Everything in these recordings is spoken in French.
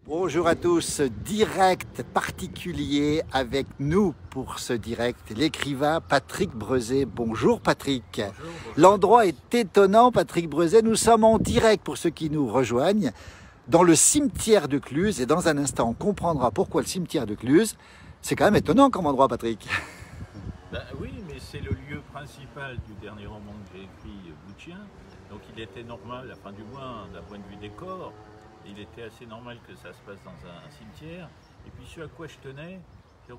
Bonjour à tous, direct particulier avec nous pour ce direct, l'écrivain Patrick Breuzet. Bonjour Patrick. Bonjour. L'endroit est étonnant Patrick Breuzet, nous sommes en direct pour ceux qui nous rejoignent dans le cimetière de Cluses et dans un instant on comprendra pourquoi le cimetière de Cluses. C'est quand même étonnant comme endroit Patrick. Ben oui, mais c'est le lieu principal du dernier roman que j'ai écrit, Bout de chien. Donc il était normal, enfin du moins d'un point de vue décor, il était assez normal que ça se passe dans un cimetière. Et puis ce à quoi je tenais, que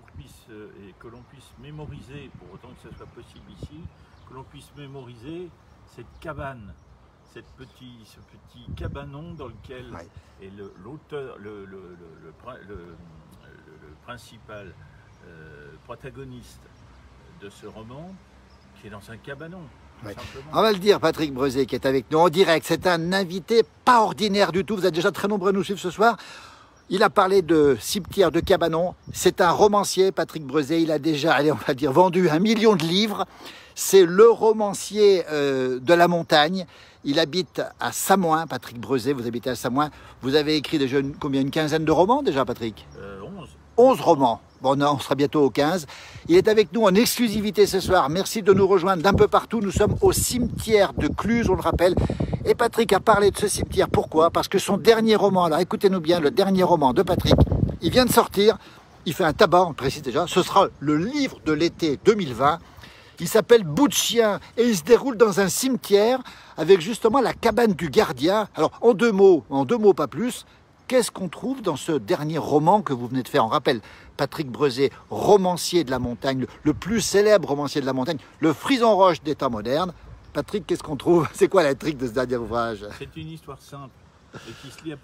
l'on puisse mémoriser, pour autant que ce soit possible ici, que l'on puisse mémoriser cette cabane, ce petit cabanon dans lequel est l'auteur, le principal protagoniste de ce roman, qui est dans un cabanon. Ouais. On va le dire, Patrick Breuzet qui est avec nous en direct. C'est un invité pas ordinaire du tout. Vous êtes déjà très nombreux à nous suivre ce soir. Il a parlé de cimetière, de cabanon. C'est un romancier, Patrick Breuzet. Il a déjà, allez, on va dire, vendu 1 million de livres. C'est le romancier de la montagne. Il habite à Samoin, Patrick Breuzet. Vous habitez à Samoin. Vous avez écrit déjà une quinzaine de romans déjà, Patrick 11 romans. Bon, non, on sera bientôt au 15. Il est avec nous en exclusivité ce soir. Merci de nous rejoindre d'un peu partout. Nous sommes au cimetière de Cluses, on le rappelle. Et Patrick a parlé de ce cimetière. Pourquoi? Parce que son dernier roman, alors écoutez-nous bien, le dernier roman de Patrick, il vient de sortir. Il fait un tabac, on précise déjà. Ce sera le livre de l'été 2020. Il s'appelle Bout de chien et il se déroule dans un cimetière avec justement la cabane du gardien. Alors, en deux mots, pas plus. Qu'est-ce qu'on trouve dans ce dernier roman que vous venez de faire? On rappelle, Patrick Breuzet, romancier de la montagne, le plus célèbre romancier de la montagne, le frison roche des temps modernes. Patrick, qu'est-ce qu'on trouve? C'est quoi l'intrigue de ce dernier ouvrage? C'est une histoire simple et qui se lit à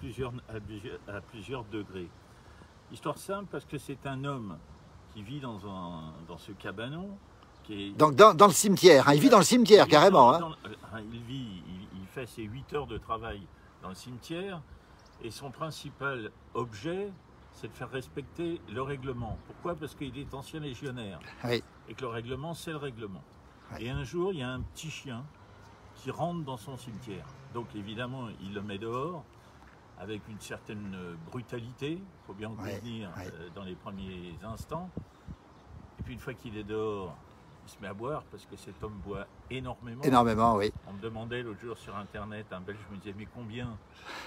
plusieurs degrés. Histoire simple parce que c'est un homme qui vit dans ce cabanon. Donc dans le cimetière, hein, il vit dans le cimetière carrément. Il fait ses 8 heures de travail dans le cimetière. Et son principal objet, c'est de faire respecter le règlement. Pourquoi? Parce qu'il est ancien légionnaire. Oui. Et que le règlement, c'est le règlement. Oui. Et un jour, il y a un petit chien qui rentre dans son cimetière. Donc évidemment, il le met dehors avec une certaine brutalité. Il faut bien en convenir dans les premiers instants. Et puis une fois qu'il est dehors, il se met à boire parce que cet homme boit énormément. Énormément, oui. On me demandait l'autre jour sur Internet, un Belge me disait, mais combien?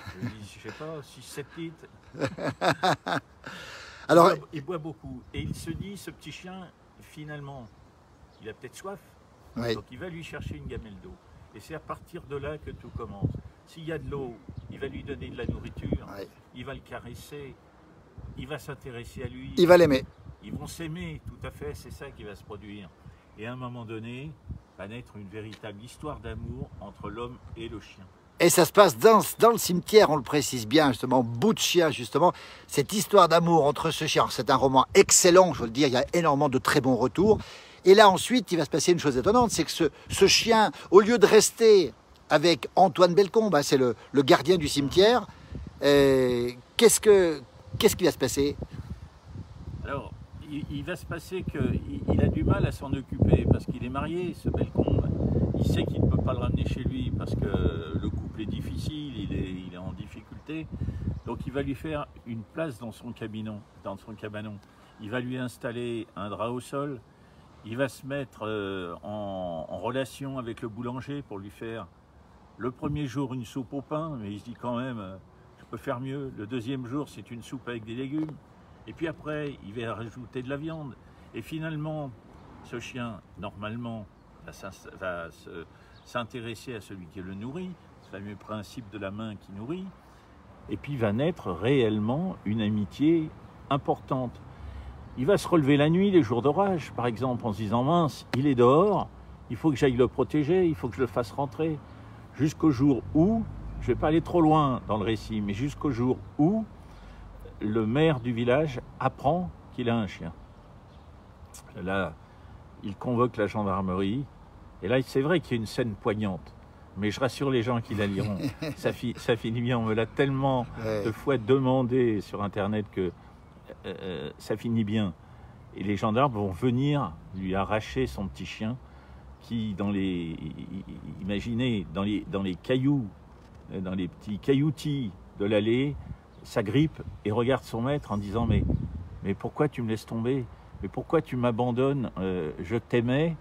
Je lui dis, je sais pas, 6-7 litres. Alors, il boit beaucoup. Et il se dit, ce petit chien, finalement, il a peut-être soif. Oui. Donc il va lui chercher une gamelle d'eau. Et c'est à partir de là que tout commence. S'il y a de l'eau, il va lui donner de la nourriture. Oui. Il va le caresser. Il va s'intéresser à lui. Il va l'aimer. Ils vont s'aimer, tout à fait, c'est ça qui va se produire. Et à un moment donné, va naître une véritable histoire d'amour entre l'homme et le chien. Et ça se passe dans le cimetière, on le précise bien, justement, Bout de chien, justement, cette histoire d'amour entre ce chien. C'est un roman excellent, je veux le dire, il y a énormément de très bons retours. Et là, ensuite, il va se passer une chose étonnante, c'est que ce chien, au lieu de rester avec Antoine Bellecombe, c'est le gardien du cimetière, qu'est-ce qui va se passer? Alors, il va se passer qu'il a du mal à s'en occuper parce qu'il est marié, ce Bellecombe. Il sait qu'il ne peut pas le ramener chez lui parce que le couple est difficile, il est en difficulté. Donc il va lui faire une place dans son cabanon. Il va lui installer un drap au sol. Il va se mettre en relation avec le boulanger pour lui faire le premier jour une soupe au pain, mais il se dit quand même, je peux faire mieux. Le deuxième jour, c'est une soupe avec des légumes. Et puis après, il va rajouter de la viande. Et finalement, ce chien, normalement, va s'intéresser à celui qui le nourrit, le fameux principe de la main qui nourrit. Et puis va naître réellement une amitié importante. Il va se relever la nuit, les jours d'orage, par exemple, en se disant, mince, il est dehors, il faut que j'aille le protéger, il faut que je le fasse rentrer. Jusqu'au jour où, je ne vais pas aller trop loin dans le récit, mais jusqu'au jour où le maire du village apprend qu'il a un chien. Là, il convoque la gendarmerie. Et là, c'est vrai qu'il y a une scène poignante. Mais je rassure les gens qui la liront. Ça finit bien. On me l'a tellement de fois demandé sur Internet que ça finit bien. Et les gendarmes vont venir lui arracher son petit chien qui, imaginez, dans les cailloux, dans les petits cailloutis de l'allée, s'agrippe et regarde son maître en disant mais pourquoi tu me laisses tomber? Mais pourquoi tu m'abandonnes? Je t'aimais,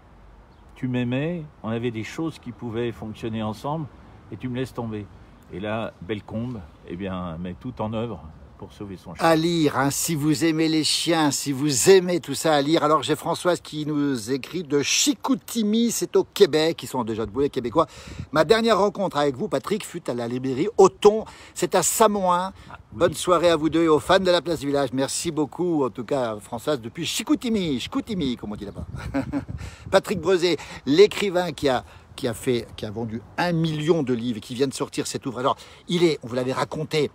tu m'aimais, on avait des choses qui pouvaient fonctionner ensemble et tu me laisses tomber. Et là, Bellecombe, eh bien, met tout en œuvre pour sauver son chien. À lire, hein, si vous aimez les chiens, si vous aimez tout ça à lire. Alors j'ai Françoise qui nous écrit de Chicoutimi, c'est au Québec, ils sont déjà debout les Québécois. Ma dernière rencontre avec vous, Patrick, fut à la librairie Auton, c'est à Samoin. Oui. Bonne soirée à vous deux et aux fans de la place du village. Merci beaucoup, en tout cas Françoise, depuis Chicoutimi, comme on dit là-bas. Patrick Breuzé, l'écrivain qui a vendu 1 million de livres et qui vient de sortir cet ouvrage. Alors, il est, on vous l'avait raconté,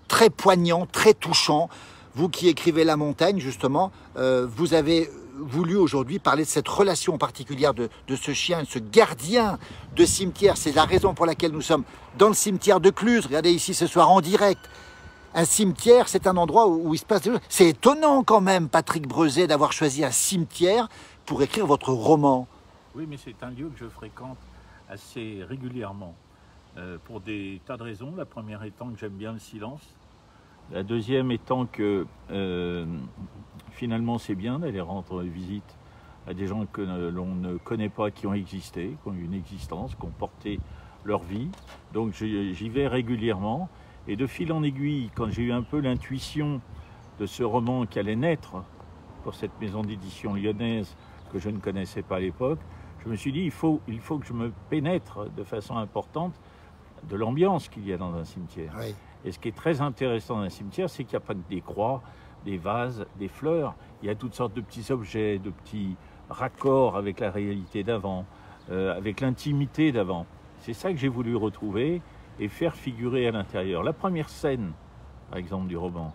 très poignant, très touchant. Vous qui écrivez La Montagne, justement, vous avez voulu aujourd'hui parler de cette relation particulière de ce chien, ce gardien de cimetière. C'est la raison pour laquelle nous sommes dans le cimetière de Cluses. Regardez ici ce soir en direct. Un cimetière, c'est un endroit où il se passe des choses. C'est étonnant quand même, Patrick Breuzé, d'avoir choisi un cimetière pour écrire votre roman. Oui, mais c'est un lieu que je fréquente assez régulièrement. Pour des tas de raisons. La première étant que j'aime bien le silence. La deuxième étant que finalement c'est bien d'aller rendre visite à des gens que l'on ne connaît pas, qui ont existé, qui ont eu une existence, qui ont porté leur vie. Donc j'y vais régulièrement. Et de fil en aiguille, quand j'ai eu un peu l'intuition de ce roman qui allait naître pour cette maison d'édition lyonnaise que je ne connaissais pas à l'époque, je me suis dit il faut que je me pénètre de façon importante de l'ambiance qu'il y a dans un cimetière. Oui. Et ce qui est très intéressant dans un cimetière, c'est qu'il n'y a pas que des croix, des vases, des fleurs. Il y a toutes sortes de petits objets, de petits raccords avec la réalité d'avant, avec l'intimité d'avant. C'est ça que j'ai voulu retrouver et faire figurer à l'intérieur. La première scène, par exemple, du roman,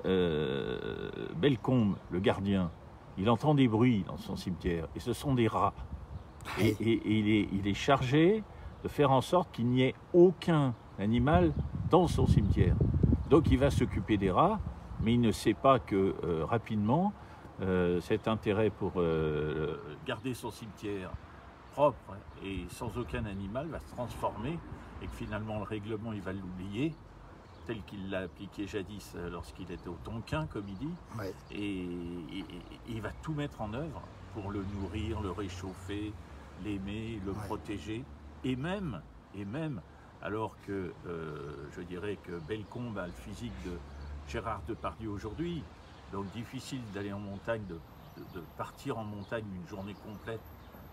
Bellecombe, le gardien, il entend des bruits dans son cimetière, et ce sont des rats. Et il est chargé de faire en sorte qu'il n'y ait aucun animal dans son cimetière. Donc il va s'occuper des rats, mais il ne sait pas que rapidement, cet intérêt pour garder son cimetière propre et sans aucun animal va se transformer et que finalement le règlement il va l'oublier tel qu'il l'a appliqué jadis lorsqu'il était au Tonkin, comme il dit, ouais. Et il va tout mettre en œuvre pour le nourrir, le réchauffer, l'aimer, le protéger. Et même, alors que je dirais que Bellecombe a le physique de Gérard Depardieu aujourd'hui, donc difficile d'aller en montagne, de partir en montagne une journée complète,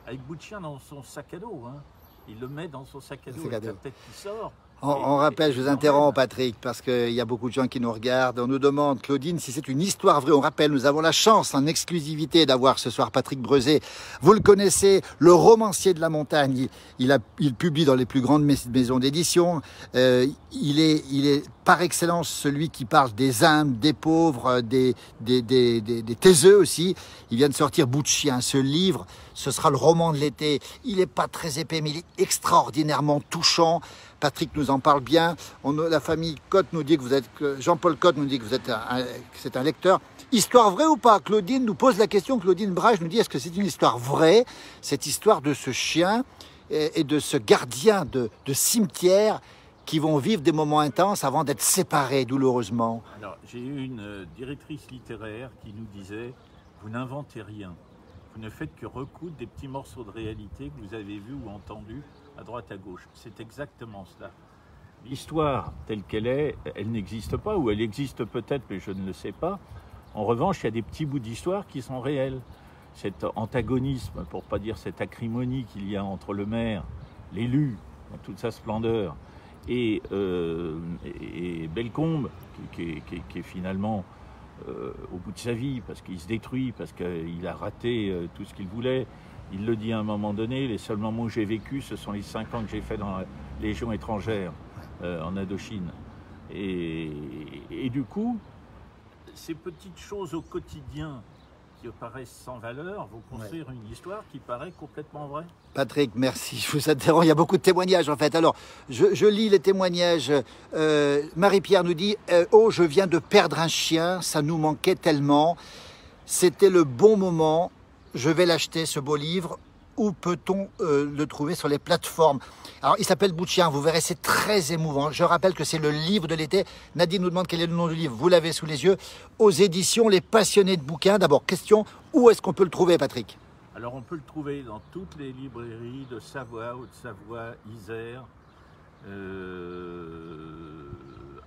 avec bout de chien dans son sac à dos. Hein. Il le met dans son sac à dos, avec la tête qui sort. On rappelle, je vous interromps Patrick, parce qu'il y a beaucoup de gens qui nous regardent. On nous demande, Claudine, si c'est une histoire vraie. On rappelle, nous avons la chance en exclusivité d'avoir ce soir Patrick Breuzé. Vous le connaissez, le romancier de la montagne. Il publie dans les plus grandes maisons d'édition. Il est par excellence celui qui parle des humbles, des pauvres, des taiseux aussi. Il vient de sortir Bout de chien, ce livre. Ce sera le roman de l'été. Il n'est pas très épais, mais il est extraordinairement touchant. Patrick nous en parle bien. La famille Cotte nous dit que vous êtes, Jean-Paul Cotte nous dit que vous êtes c'est un lecteur. Histoire vraie ou pas? Claudine nous pose la question. Claudine Brage nous dit, est-ce que c'est une histoire vraie, cette histoire de ce chien et de ce gardien de cimetière qui vont vivre des moments intenses avant d'être séparés douloureusement? Alors, j'ai eu une directrice littéraire qui nous disait, vous n'inventez rien. Vous ne faites que recoudre des petits morceaux de réalité que vous avez vus ou entendus à droite à gauche. C'est exactement cela. L'histoire telle qu'elle est, elle n'existe pas, ou elle existe peut-être, mais je ne le sais pas. En revanche, il y a des petits bouts d'histoire qui sont réels. Cet antagonisme, pour ne pas dire cette acrimonie qu'il y a entre le maire, l'élu, dans toute sa splendeur, et Bellecombe, qui est finalement au bout de sa vie, parce qu'il se détruit, parce qu'il a raté tout ce qu'il voulait. Il le dit à un moment donné, les seuls moments où j'ai vécu, ce sont les 5 ans que j'ai fait dans la Légion étrangère, en Indochine. Et du coup, ces petites choses au quotidien qui paraissent sans valeur vont construire une histoire qui paraît complètement vraie. Patrick, merci. Je vous interromps. Il y a beaucoup de témoignages en fait. Alors, je lis les témoignages. Marie-Pierre nous dit « Oh, je viens de perdre un chien, ça nous manquait tellement. C'était le bon moment. Je vais l'acheter, ce beau livre. où peut-on le trouver sur les plateformes? Alors, il s'appelle Bout de chien, vous verrez, c'est très émouvant. Je rappelle que c'est le livre de l'été. Nadine nous demande quel est le nom du livre, vous l'avez sous les yeux. Aux éditions Les Passionnés de bouquins. D'abord, question, où est-ce qu'on peut le trouver, Patrick? Alors on peut le trouver dans toutes les librairies de Savoie, Haute-Savoie, Isère,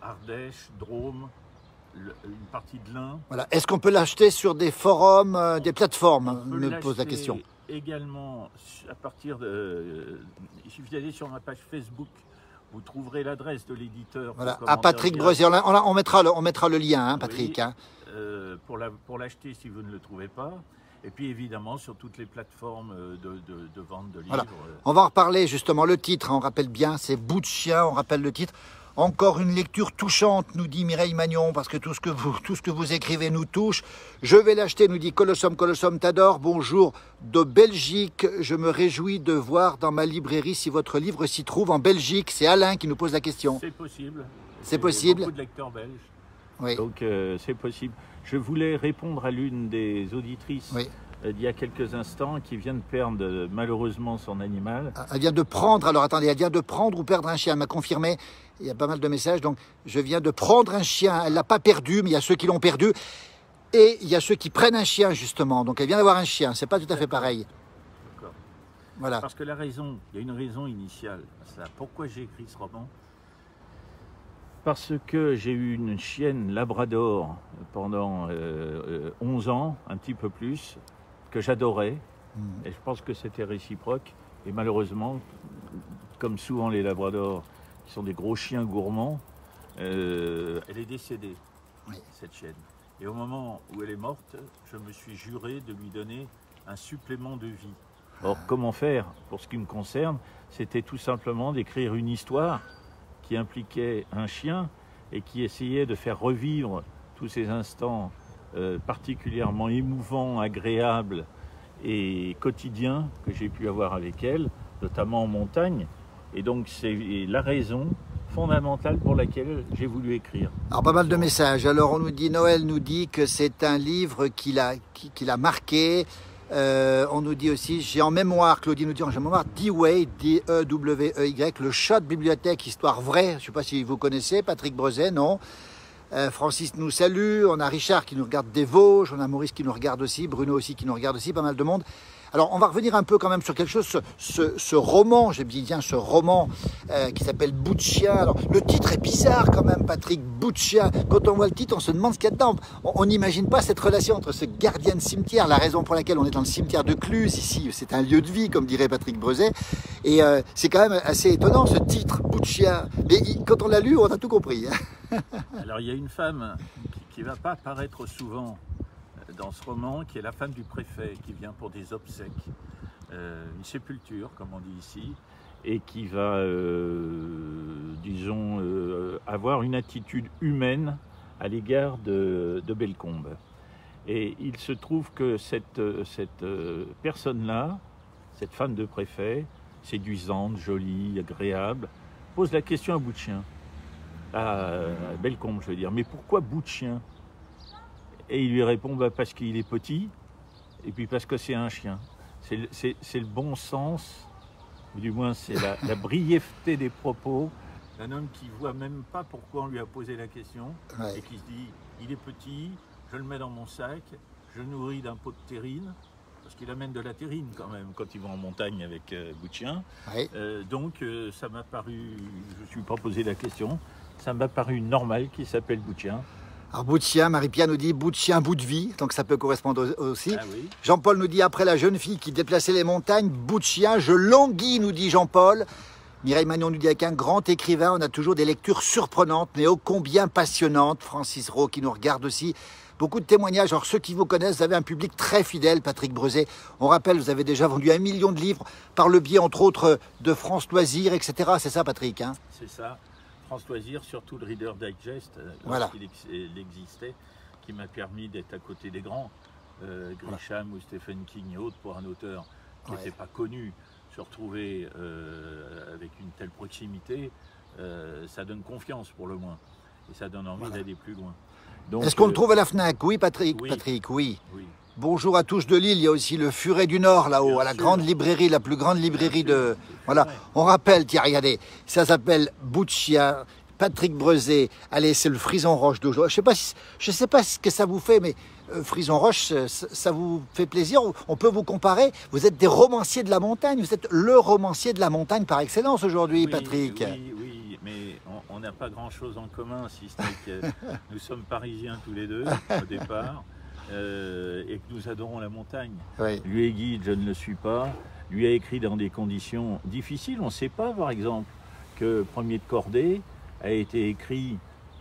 Ardèche, Drôme, une partie de l'Ain. Voilà. Est-ce qu'on peut l'acheter sur des forums, des plateformes? On peut Me pose la question. Également, à partir de... il suffit d'aller sur ma page Facebook, vous trouverez l'adresse de l'éditeur. Voilà, à Patrick Brezé. On mettra le lien, hein, Patrick. Oui, hein. Pour l'acheter si vous ne le trouvez pas. Et puis évidemment sur toutes les plateformes de vente de livres. Voilà. On va en reparler justement. Le titre, hein, on rappelle bien, c'est Bout de chien, on rappelle le titre. Encore une lecture touchante, nous dit Mireille Magnon, parce que tout ce que vous écrivez nous touche. Je vais l'acheter, nous dit Colossum t'adore. Bonjour de Belgique. Je me réjouis de voir dans ma librairie si votre livre s'y trouve en Belgique. C'est Alain qui nous pose la question. C'est possible. C'est possible. Beaucoup de lecteurs belges. Oui. Donc c'est possible. Je voulais répondre à l'une des auditrices d'il y a quelques instants qui vient de perdre malheureusement son animal. Elle vient de prendre, alors attendez, elle vient de prendre ou perdre un chien, elle m'a confirmé, il y a pas mal de messages, donc je viens de prendre un chien, elle l'a pas perdu, mais il y a ceux qui l'ont perdu, et il y a ceux qui prennent un chien justement, donc elle vient d'avoir un chien, c'est pas tout à fait pareil. D'accord. Voilà. Parce que il y a une raison initiale à ça. Pourquoi j'ai écrit ce roman? Parce que j'ai eu une chienne labrador pendant 11 ans, un petit peu plus, que j'adorais. Et je pense que c'était réciproque. Et malheureusement, comme souvent les labradors, qui sont des gros chiens gourmands, elle est décédée, cette chienne. Et au moment où elle est morte, je me suis juré de lui donner un supplément de vie. Or, comment faire? Pour ce qui me concerne, c'était tout simplement d'écrire une histoire qui impliquait un chien et qui essayait de faire revivre tous ces instants particulièrement émouvants, agréables et quotidiens que j'ai pu avoir avec elle, notamment en montagne. Et donc c'est la raison fondamentale pour laquelle j'ai voulu écrire. Alors pas mal de messages. Alors on nous dit, Noël nous dit que c'est un livre qui l'a marqué. On nous dit aussi, j'ai en mémoire, Claudie nous dit en mémoire, Dewey, D-E-W-E-Y, le chat de bibliothèque, histoire vraie. Je ne sais pas si vous connaissez, Patrick Brezé, non. Francis nous salue, on a Richard qui nous regarde des Vosges, on a Maurice qui nous regarde aussi, Bruno aussi qui nous regarde aussi, pas mal de monde. Alors on va revenir un peu quand même sur quelque chose, ce roman, j'ai dit bien ce roman qui s'appelle Bout de chien. Alors le titre est bizarre quand même, Patrick, Bout de chien. Quand on voit le titre, on se demande ce qu'il y a dedans. On n'imagine pas cette relation entre ce gardien de cimetière, la raison pour laquelle on est dans le cimetière de Cluses ici, c'est un lieu de vie comme dirait Patrick Brezé. Et c'est quand même assez étonnant ce titre, Bout de chien. Mais quand on l'a lu, on a tout compris. Alors il y a une femme qui ne va pas apparaître souvent dans ce roman, qui est la femme du préfet, qui vient pour des obsèques, une sépulture, comme on dit ici, et qui va, disons, avoir une attitude humaine à l'égard de Bellecombe. Et il se trouve que cette personne-là, cette femme de préfet, séduisante, jolie, agréable, pose la question à Bout de chien, à Bellecombe, je veux dire, mais pourquoi Bout de chien? Et il lui répond parce qu'il est petit, et puis parce que c'est un chien. C'est le bon sens, ou du moins c'est la brièveté des propos d'un homme qui ne voit même pas pourquoi on lui a posé la question, et qui se dit, il est petit, je le mets dans mon sac, je le nourris d'un pot de terrine, parce qu'il amène de la terrine quand même quand il va en montagne avec Bout de chien. Donc ça m'a paru, je ne me suis pas posé la question, ça m'a paru normal qu'il s'appelle Bout de chien. Alors, Bout de chien, Marie-Pierre nous dit bout de chien, bout de vie, donc ça peut correspondre aussi. Ah oui. Jean-Paul nous dit après la jeune fille qui déplaçait les montagnes, bout de chien, je languis, nous dit Jean-Paul. Mireille Magnon nous dit avec un grand écrivain, on a toujours des lectures surprenantes, mais ô combien passionnantes. Francis Rowe qui nous regarde aussi. Beaucoup de témoignages. Alors ceux qui vous connaissent, vous avez un public très fidèle, Patrick Brezé. On rappelle, vous avez déjà vendu 1 million de livres par le biais, entre autres, de France Loisirs, etc. C'est ça, Patrick, hein? C'est ça. France Loisirs, surtout le Reader Digest, lorsqu'il existait, qui m'a permis d'être à côté des grands, Grisham ou Stephen King et autres, pour un auteur qui n'était pas connu, se retrouver avec une telle proximité, ça donne confiance pour le moins, et ça donne envie d'aller plus loin. Est-ce qu'on le trouve à la FNAC? Oui, Patrick. Oui. Patrick, oui. Oui. Bonjour à tous de Lille, il y a aussi le Furet du Nord là-haut, à la grande librairie, la plus grande librairie de... Voilà, on rappelle, tiens, regardez, ça s'appelle Bout de Chien, Patrick Breuzé. Allez, c'est le Frison Roche d'aujourd'hui. Je sais pas ce que ça vous fait, mais Frison Roche, ça vous fait plaisir? On peut vous comparer? Vous êtes des romanciers de la montagne, vous êtes le romancier de la montagne par excellence aujourd'hui, Patrick. Oui, mais on n'a pas grand-chose en commun, si ce n'est que nous sommes parisiens tous les deux, au départ. Et que nous adorons la montagne. Oui. Lui est guide, je ne le suis pas. Lui a écrit dans des conditions difficiles. On ne sait pas, par exemple, que Premier de Cordée a été écrit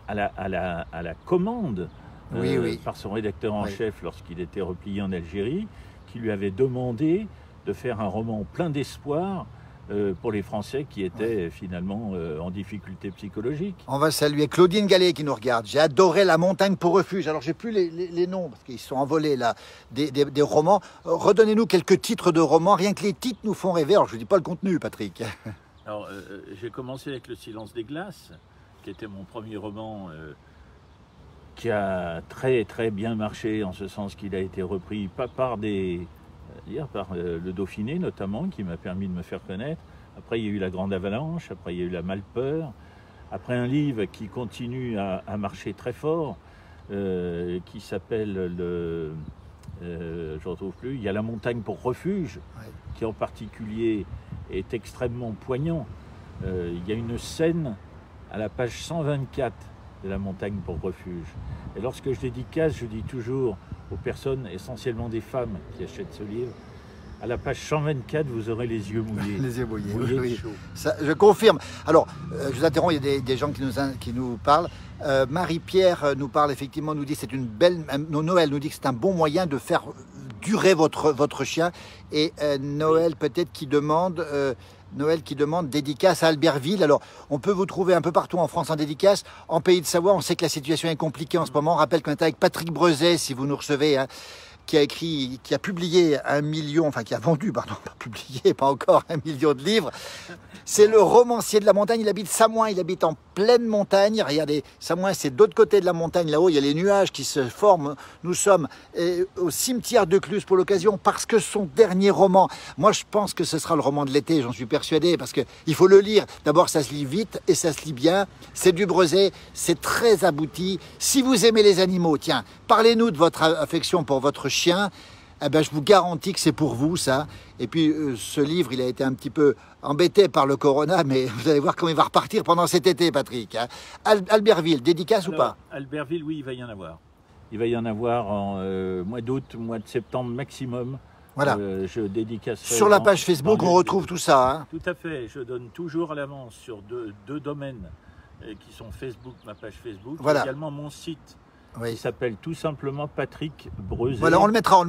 à la commande par son rédacteur en chef lorsqu'il était replié en Algérie, qui lui avait demandé de faire un roman plein d'espoir pour les Français qui étaient finalement en difficulté psychologique. On va saluer Claudine Gallet qui nous regarde. J'ai adoré La montagne pour refuge. Alors j'ai plus les noms parce qu'ils sont envolés là, des romans. Redonnez-nous quelques titres de romans. Rien que les titres nous font rêver. Alors je ne dis pas le contenu, Patrick. Alors j'ai commencé avec Le silence des glaces, qui était mon premier roman qui a très très bien marché en ce sens qu'il a été repris pas par le Dauphiné notamment, qui m'a permis de me faire connaître. Après, il y a eu La Grande Avalanche, après, il y a eu La Malpeur. Après, un livre qui continue à marcher très fort, qui s'appelle je ne retrouve plus, il y a La Montagne pour refuge, qui en particulier est extrêmement poignant. Il y a une scène à la page 124 de La Montagne pour refuge. Et lorsque je dédicace, je dis toujours aux personnes, essentiellement des femmes qui achètent ce livre, à la page 124, vous aurez les yeux mouillés. Les yeux mouillés, oui. Ça, je confirme. Alors, je vous interromps, il y a des gens qui nous parlent. Marie-Pierre nous parle effectivement, nous dit c'est une belle... Noël nous dit que c'est un bon moyen de faire durer votre chien. Et Noël peut-être qui demande... dédicace à Albertville. Alors, on peut vous trouver un peu partout en France en dédicace. En Pays de Savoie, on sait que la situation est compliquée en ce moment. On rappelle qu'on est avec Patrick Breuzé, si vous nous recevez, hein, qui a publié qui a vendu, pardon, pas publié, pas encore 1 million de livres. C'est le romancier de la montagne. Il habite Samoin, il habite en pleine montagne. Regardez, Samoin, c'est de l'autre côté de la montagne. Là-haut, il y a les nuages qui se forment. Nous sommes au cimetière de Cluse pour l'occasion parce que son dernier roman, moi je pense que ce sera le roman de l'été, j'en suis persuadé, parce qu'il faut le lire. D'abord, ça se lit vite et ça se lit bien. C'est du Breuzé, c'est très abouti. Si vous aimez les animaux, tiens, parlez-nous de votre affection pour votre chien. Eh ben, je vous garantis que c'est pour vous, ça. Et puis, ce livre, il a été un petit peu embêté par le corona, mais vous allez voir comment il va repartir pendant cet été, Patrick. Hein. Albertville, dédicace ou pas? Albertville, oui, il va y en avoir. Il va y en avoir en mois d'août, mois de septembre maximum. Voilà. Je dédicacerai sur la page Facebook, on retrouve tout ça. Hein. Tout à fait. Je donne toujours à l'avance sur deux domaines qui sont Facebook, ma page Facebook, voilà. Et également mon site. Oui. Il s'appelle tout simplement Patrick Breuzé. Voilà, on le mettra.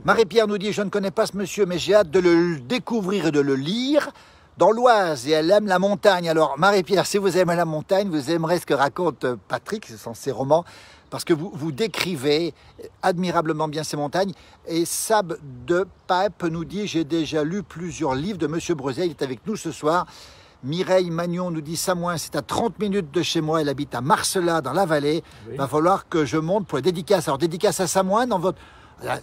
Marie-Pierre nous dit, je ne connais pas ce monsieur, mais j'ai hâte de le découvrir et de le lire dans l'Oise. Et elle aime la montagne. Alors, Marie-Pierre, si vous aimez la montagne, vous aimerez ce que raconte Patrick, ce sont ses romans, parce que vous décrivez admirablement bien ces montagnes. Et Sab de Pape nous dit, j'ai déjà lu plusieurs livres de monsieur Breuzé. Il est avec nous ce soir. Mireille Magnon nous dit Samoin, c'est à 30 minutes de chez moi. Elle habite à Marcelat, dans la vallée. Il va falloir que je monte pour la dédicace. Alors, dédicace à Samoin,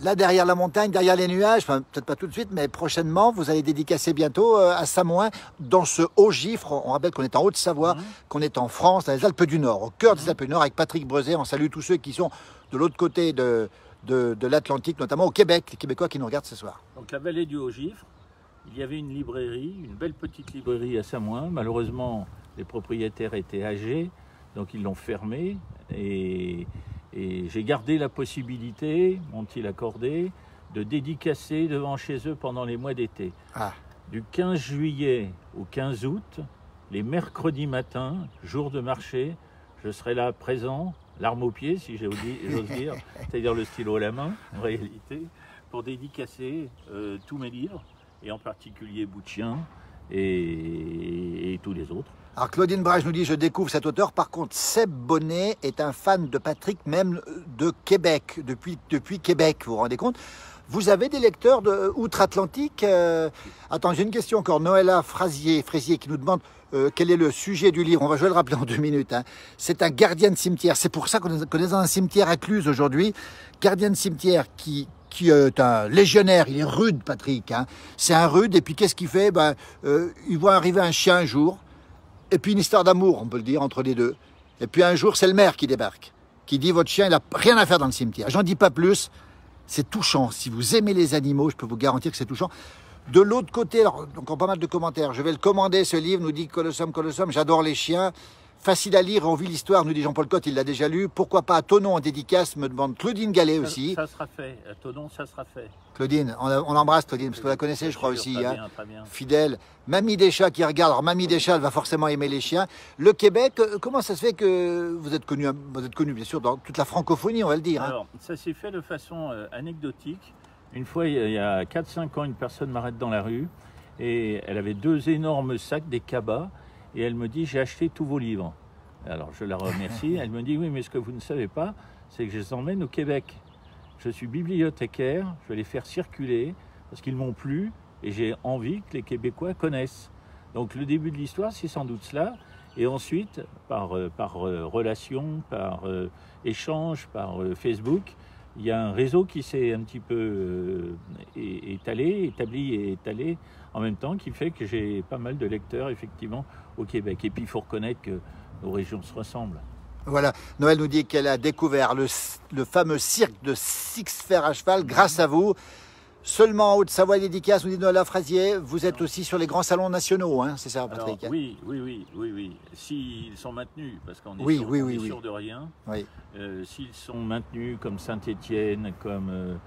là derrière la montagne, derrière les nuages, enfin, peut-être pas tout de suite, mais prochainement, vous allez dédicacer bientôt à Samoin, dans ce Haut-Gifre. On rappelle qu'on est en Haute-Savoie, qu'on est en France, dans les Alpes du Nord, au cœur des Alpes du Nord, avec Patrick Breuzé. On salue tous ceux qui sont de l'autre côté de l'Atlantique, notamment au Québec, les Québécois qui nous regardent ce soir. Donc, la vallée du Haut-Gifre. Il y avait une librairie, une belle petite librairie à Samoin. Malheureusement, les propriétaires étaient âgés, donc ils l'ont fermée. Et j'ai gardé la possibilité, m'ont-ils accordé, de dédicacer devant chez eux pendant les mois d'été. Du 15 juillet au 15 août, les mercredis matins, jour de marché, je serai là présent, l'arme au pied, si j'ose dire, c'est-à-dire le stylo à la main, en réalité, pour dédicacer tous mes livres. Et en particulier Bout de Chien et tous les autres. Alors Claudine Brage nous dit, je découvre cet auteur. Par contre, Seb Bonnet est un fan de Patrick, même de Québec, depuis Québec, vous vous rendez compte? Vous avez des lecteurs de outre-Atlantique Attends, j'ai une question encore. Noëlla Fraisier qui nous demande quel est le sujet du livre. Je vais le rappeler en 2 minutes. Hein. C'est un gardien de cimetière. C'est pour ça qu'on est dans un cimetière à Cluse aujourd'hui. Gardien de cimetière qui qui est un légionnaire, il est rude, Patrick. Hein. C'est un rude, et puis qu'est-ce qu'il fait? Il voit arriver un chien un jour, et puis une histoire d'amour, on peut le dire, entre les deux. Et puis un jour, c'est le maire qui débarque, qui dit, votre chien, il n'a rien à faire dans le cimetière. J'en dis pas plus, c'est touchant. Si vous aimez les animaux, je peux vous garantir que c'est touchant. De l'autre côté, alors, encore pas mal de commentaires, je vais le commander, ce livre, nous dit Colossum, j'adore les chiens. Facile à lire, on vit l'histoire, nous dit Jean-Paul Cotte, il l'a déjà lu. Pourquoi pas à Thonon en dédicace, me demande Claudine Gallet aussi. Ça sera fait, à Thonon, ça sera fait. Claudine, on l'embrasse Claudine, parce que vous la connaissez, je crois aussi. Très hein. bien, très bien. Fidèle. Mamie des chats qui regarde, alors Mamie des chats, elle va forcément aimer les chiens. Le Québec, comment ça se fait que vous êtes connu bien sûr dans toute la francophonie, on va le dire. Hein. Alors, ça s'est fait de façon anecdotique. Une fois, il y a 4-5 ans, une personne m'arrête dans la rue et elle avait 2 énormes sacs, des cabas, et elle me dit, j'ai acheté tous vos livres. Alors je la remercie, elle me dit, oui, mais ce que vous ne savez pas, c'est que je les emmène au Québec. Je suis bibliothécaire, je vais les faire circuler parce qu'ils m'ont plu et j'ai envie que les Québécois connaissent. Donc le début de l'histoire, c'est sans doute cela. Et ensuite, par relation, par échange, par Facebook, il y a un réseau qui s'est un petit peu établi et étalé en même temps, qui fait que j'ai pas mal de lecteurs, effectivement, au Québec. Et puis, il faut reconnaître que nos régions se ressemblent. Voilà, Noël nous dit qu'elle a découvert le fameux cirque de Six Fers à cheval grâce à vous. Seulement en Haute-Savoie, dédicace, nous dit Noël Lafrazier, vous êtes aussi sur les grands salons nationaux, hein, c'est ça, Patrick? Alors, oui. S'ils sont maintenus, parce qu'on est sûr de rien. Oui. S'ils sont maintenus comme Saint-Étienne, comme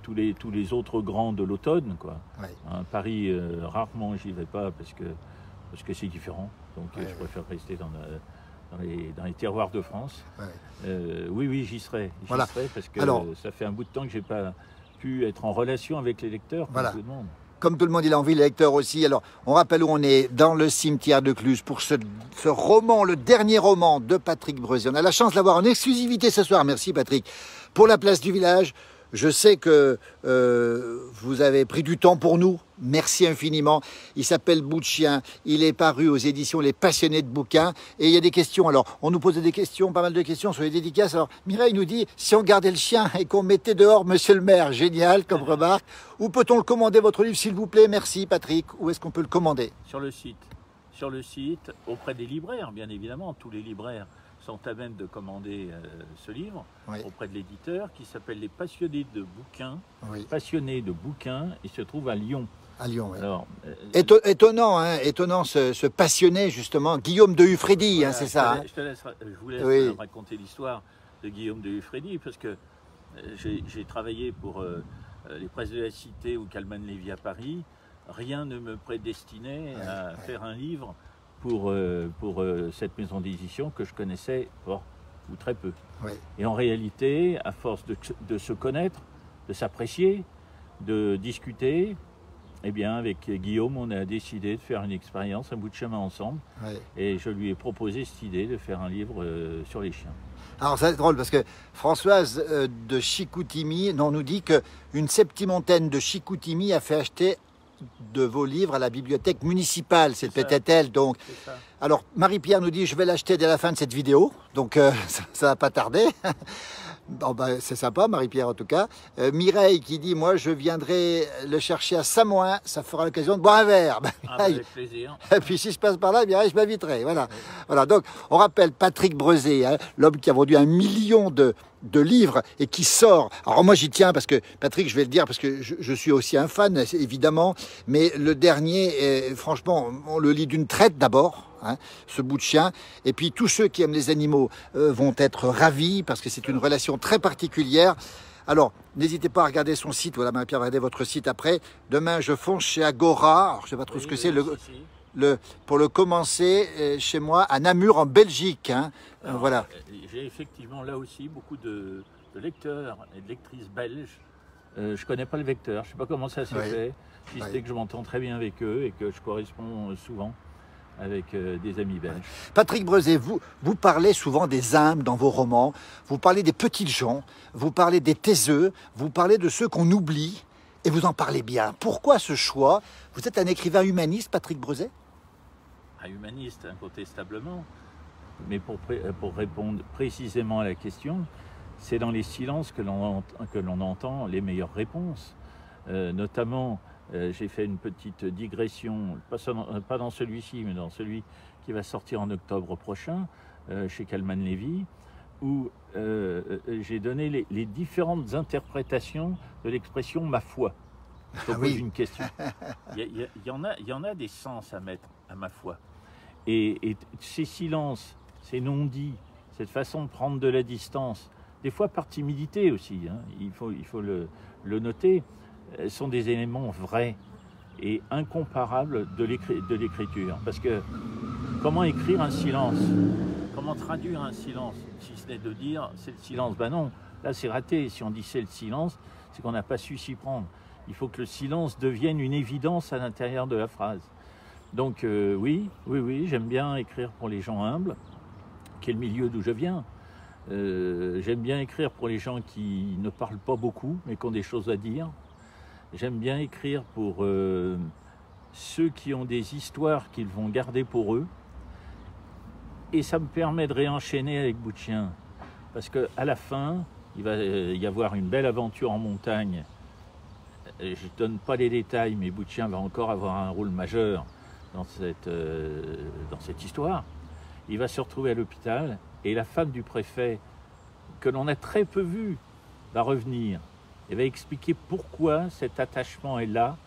tous les autres grands de l'automne, quoi. Oui. Hein, Paris, rarement j'y vais pas parce que c'est différent. Donc je préfère rester dans les terroirs de France. Oui, j'y serai. Voilà. Parce que ça fait un bout de temps que j'ai pas pu être en relation avec les lecteurs, comme tout le monde. Comme tout le monde, il a envie, les lecteurs aussi. Alors, on rappelle où on est, dans le cimetière de Cluses, pour ce roman, le dernier roman de Patrick Breuzé. On a la chance de l'avoir en exclusivité ce soir. Merci, Patrick. Pour la place du village, je sais que vous avez pris du temps pour nous. Merci infiniment. Il s'appelle Bout de chien. Il est paru aux éditions Les Passionnés de bouquins. Et il y a des questions. Alors, on nous posait des questions, pas mal de questions sur les dédicaces. Alors, Mireille nous dit, si on gardait le chien et qu'on mettait dehors Monsieur le maire, génial comme remarque. Où peut-on le commander, votre livre, s'il vous plaît? Merci, Patrick. Où est-ce qu'on peut le commander? Sur le site. Sur le site, auprès des libraires, bien évidemment. Tous les libraires sont à même de commander ce livre auprès de l'éditeur qui s'appelle Les Passionnés de bouquins. Passionnés de bouquins. Il se trouve à Lyon. À Lyon, oui. Alors, étonnant, hein, étonnant ce passionné, justement, Guillaume de Hufredi, voilà, c'est ça. Je vous laisse raconter l'histoire de Guillaume de Hufredi, parce que j'ai travaillé pour les presses de la Cité ou Calman Lévy à Paris. Rien ne me prédestinait à faire un livre pour cette maison d'édition que je connaissais fort ou très peu. Et en réalité, à force de se connaître, de s'apprécier, de discuter, eh bien, avec Guillaume, on a décidé de faire une expérience, un bout de chemin ensemble. Et je lui ai proposé cette idée de faire un livre sur les chiens. Alors, c'est drôle parce que Françoise de Chicoutimi nous dit qu'une septimontaine de Chicoutimi a fait acheter de vos livres à la bibliothèque municipale. C'est peut-être elle, donc. Alors, Marie-Pierre nous dit, je vais l'acheter dès la fin de cette vidéo. Donc, ça va pas tarder. Bon, c'est sympa, Marie-Pierre, en tout cas. Mireille qui dit, moi, je viendrai le chercher à Samoin. Ça fera l'occasion de boire un verre. Avec plaisir. Et puis, si je passe par là, eh bien, je m'inviterai. Voilà. Voilà. Donc, on rappelle Patrick Breuzé, hein, l'homme qui a vendu 1 million de livres et qui sort. Alors moi j'y tiens parce que Patrick, je vais le dire parce que je suis aussi un fan évidemment, mais le dernier, franchement, on le lit d'une traite d'abord, hein, ce bout de chien, et puis tous ceux qui aiment les animaux vont être ravis parce que c'est une relation très particulière. Alors, n'hésitez pas à regarder son site. Voilà, Marie-Pierre va regarder votre site après. Demain, je fonce chez Agora. Alors, je ne sais pas trop ce que c'est. Pour le commencer, chez moi, à Namur, en Belgique. Hein. Alors, voilà. J'ai effectivement là aussi beaucoup de lecteurs et de lectrices belges. Je ne connais pas le vecteur. Je ne sais pas comment ça s'est fait. Si c'était que je m'entends très bien avec eux et que je corresponds souvent avec des amis belges. Patrick Breuzé, vous parlez souvent des âmes dans vos romans, vous parlez des petites gens, vous parlez des taiseux, vous parlez de ceux qu'on oublie, et vous en parlez bien. Pourquoi ce choix? Vous êtes un écrivain humaniste, Patrick Breuzé? Un humaniste, incontestablement. Mais pour répondre précisément à la question, c'est dans les silences que l'on entend les meilleures réponses. Notamment, j'ai fait une petite digression, pas dans celui-ci, mais dans celui qui va sortir en octobre prochain, chez Kalman Levy, où j'ai donné les différentes interprétations de l'expression « ma foi ». Je te pose une question. Il y en a des sens à mettre à ma foi. Et ces silences, ces non-dits, cette façon de prendre de la distance, des fois par timidité aussi, hein, il faut le noter, sont des éléments vrais et incomparables de l'écriture. Parce que comment écrire un silence? Comment traduire un silence? Si ce n'est de dire c'est le silence, ben non, là c'est raté. Si on dit c'est le silence, c'est qu'on n'a pas su s'y prendre. Il faut que le silence devienne une évidence à l'intérieur de la phrase. Donc oui, j'aime bien écrire pour les gens humbles, qui est le milieu d'où je viens. J'aime bien écrire pour les gens qui ne parlent pas beaucoup, mais qui ont des choses à dire. J'aime bien écrire pour ceux qui ont des histoires qu'ils vont garder pour eux. Et ça me permet de réenchaîner avec Bout de Chien. Parce qu'à la fin, il va y avoir une belle aventure en montagne. Je ne donne pas les détails, mais Bout de Chien va encore avoir un rôle majeur dans cette histoire. Il va se retrouver à l'hôpital et la femme du préfet, que l'on a très peu vue, va revenir et va expliquer pourquoi cet attachement est là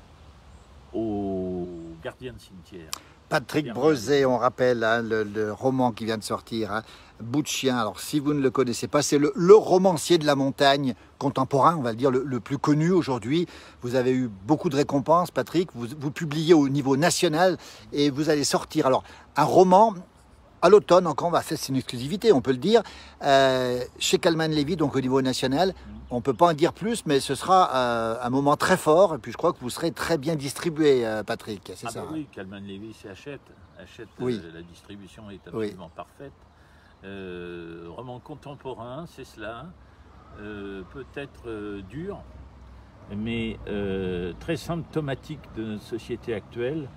au gardien de cimetière. Patrick Breuzé, on rappelle hein, le roman qui vient de sortir, hein, Bout de Chien. Alors si vous ne le connaissez pas, c'est le romancier de la montagne contemporain, on va le dire, le plus connu aujourd'hui. Vous avez eu beaucoup de récompenses, Patrick. Vous publiez au niveau national et vous allez sortir. Alors un roman à l'automne, encore, c'est une exclusivité, on peut le dire, chez Kalman Levy, donc au niveau national. On ne peut pas en dire plus, mais ce sera un moment très fort. Et puis je crois que vous serez très bien distribué, Patrick. C'est ça. Oui, Kalman Levy, c'est Hachette. Oui. La distribution est absolument parfaite. Roman contemporain, c'est cela. Peut-être dur, mais très symptomatique de notre société actuelle.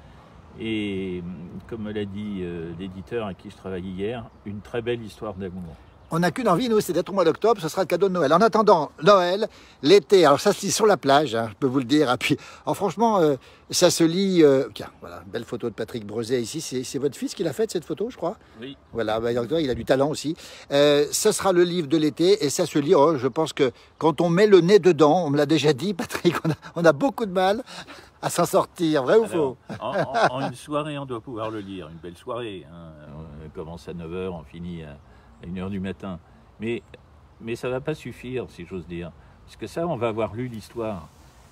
Et comme me l'a dit l'éditeur à qui je travaille hier, une très belle histoire d'amour. On n'a qu'une envie, nous, c'est d'être au mois d'octobre, ce sera le cadeau de Noël. En attendant Noël, l'été, alors ça se lit sur la plage, hein, je peux vous le dire. Et puis, franchement, ça se lit... tiens, voilà, belle photo de Patrick Breuzé ici. C'est votre fils qui l'a faite, cette photo, je crois? Oui. Voilà, il a du talent aussi. Ce sera le livre de l'été et ça se lit, je pense que quand on met le nez dedans, on me l'a déjà dit, Patrick, on a beaucoup de mal à s'en sortir, vrai ou faux? En une soirée, on doit pouvoir le lire, une belle soirée. Hein. On commence à 9h, on finit à 1h du matin. Mais ça ne va pas suffire, si j'ose dire. Parce que ça, on va avoir lu l'histoire.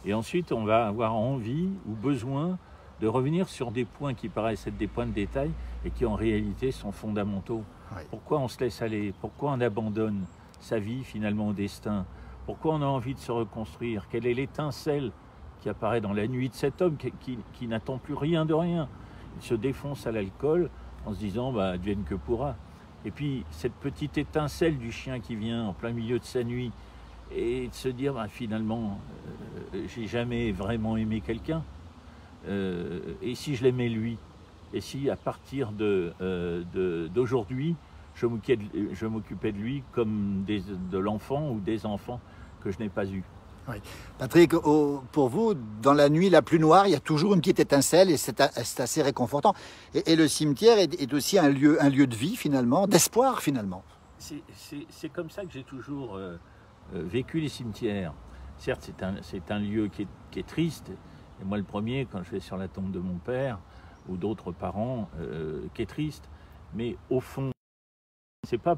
Et ensuite, on va avoir envie ou besoin de revenir sur des points qui paraissent être des points de détail et qui en réalité sont fondamentaux. Oui. Pourquoi on se laisse aller? Pourquoi on abandonne sa vie finalement au destin? Pourquoi on a envie de se reconstruire? Quelle est l'étincelle qui apparaît dans la nuit de cet homme qui n'attend plus rien de rien? Il se défonce à l'alcool en se disant advienne que pourra. Et puis cette petite étincelle du chien qui vient en plein milieu de sa nuit et de se dire finalement j'ai jamais vraiment aimé quelqu'un, et si je l'aimais lui, et si à partir d'aujourd'hui je m'occupais de lui comme de l'enfant ou des enfants que je n'ai pas eu. Oui. Patrick, pour vous, dans la nuit la plus noire, il y a toujours une petite étincelle et c'est assez réconfortant. Et le cimetière est aussi un lieu de vie finalement, d'espoir finalement. C'est comme ça que j'ai toujours vécu les cimetières. Certes, c'est un lieu qui est triste. Et moi le premier, quand je vais sur la tombe de mon père ou d'autres parents, qui est triste. Mais au fond, c'est pas